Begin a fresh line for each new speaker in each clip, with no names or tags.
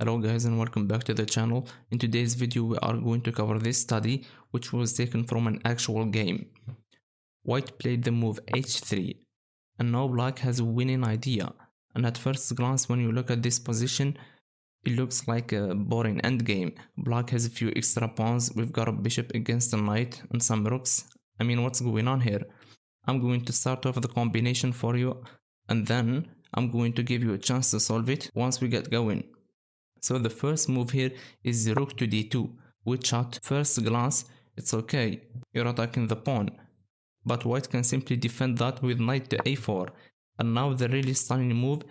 Hello guys and welcome back to the channel. In today's video we are going to cover this study which was taken from an actual game. White played the move h3 and now black has a winning idea, and at first glance when you look at this position it looks like a boring endgame. Black has a few extra pawns, we've got a bishop against a knight and some rooks. I mean, what's going on here? I'm going to start off the combination for you and then I'm going to give you a chance to solve it once we get going. So the first move here is the rook to d2, which at first glance it's okay, you're attacking the pawn, but white can simply defend that with knight to a4, and now the really stunning move,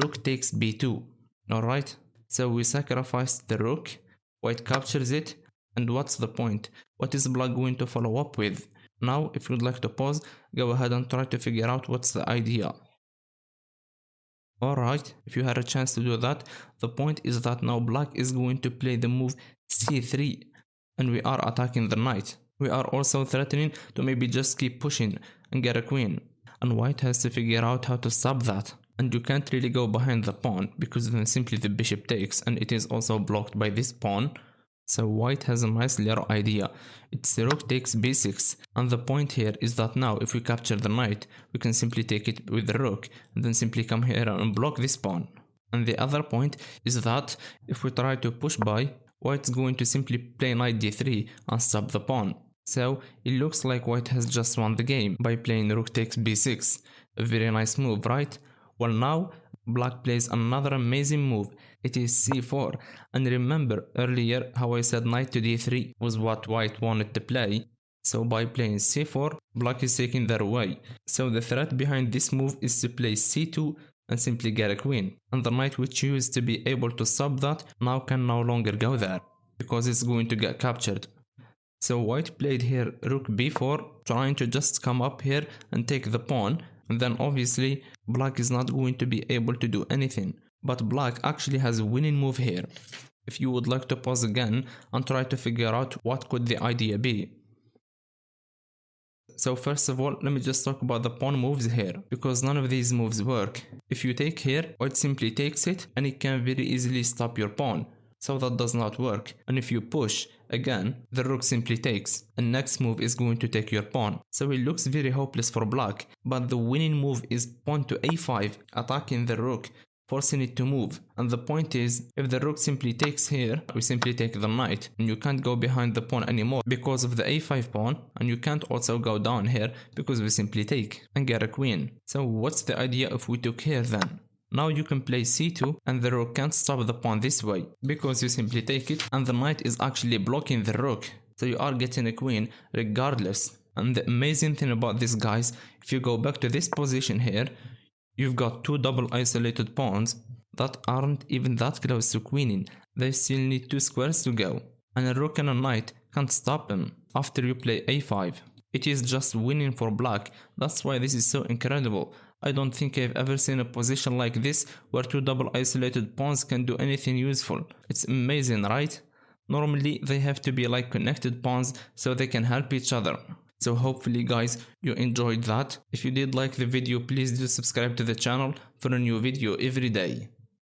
rook takes b2. Alright, so we sacrificed the rook, white captures it, and what's the point? What is black going to follow up with? Now if you'd like to pause, go ahead and try to figure out what's the idea. Alright, if you had a chance to do that, the point is that now black is going to play the move c3 and we are attacking the knight. We are also threatening to maybe just keep pushing and get a queen, and white has to figure out how to stop that. And you can't really go behind the pawn because then simply the bishop takes and it is also blocked by this pawn. So white has a nice little idea. It's rook takes b6, and the point here is that now if we capture the knight, we can simply take it with the rook and then simply come here and block this pawn. And the other point is that if we try to push by, white's going to simply play knight d3 and stop the pawn. So it looks like white has just won the game by playing rook takes b6. A very nice move, right? Well, now black plays another amazing move. It is c4, and remember earlier how I said knight to d3 was what white wanted to play. So by playing c4, black is taking that away. So the threat behind this move is to play c2 and simply get a queen. And the knight which used to be able to stop that now can no longer go there because it's going to get captured. So white played here rook b4, trying to just come up here and take the pawn. And then obviously black is not going to be able to do anything, but black actually has a winning move here. If you would like to pause again and try to figure out what could the idea be. So first of all, let me just talk about the pawn moves here, because none of these moves work. If you take here, white simply takes it and it can very easily stop your pawn. So that does not work. And if you push, again, the rook simply takes, and next move is going to take your pawn. So it looks very hopeless for black, but the winning move is pawn to a5, attacking the rook, forcing it to move. And the point is, if the rook simply takes here, we simply take the knight, and you can't go behind the pawn anymore because of the a5 pawn, and you can't also go down here because we simply take and get a queen. So what's the idea if we took here then? Now you can play c2 and the rook can't stop the pawn this way because you simply take it and the knight is actually blocking the rook. So you are getting a queen regardless. And the amazing thing about this, guys, if you go back to this position here, you've got two double isolated pawns that aren't even that close to queening. They still need two squares to go. And a rook and a knight can't stop them after you play a5. It is just winning for black. That's why this is so incredible. I don't think I've ever seen a position like this where two double isolated pawns can do anything useful. It's amazing, right? Normally they have to be like connected pawns so they can help each other. So hopefully guys you enjoyed that. If you did like the video, please do subscribe to the channel for a new video every day.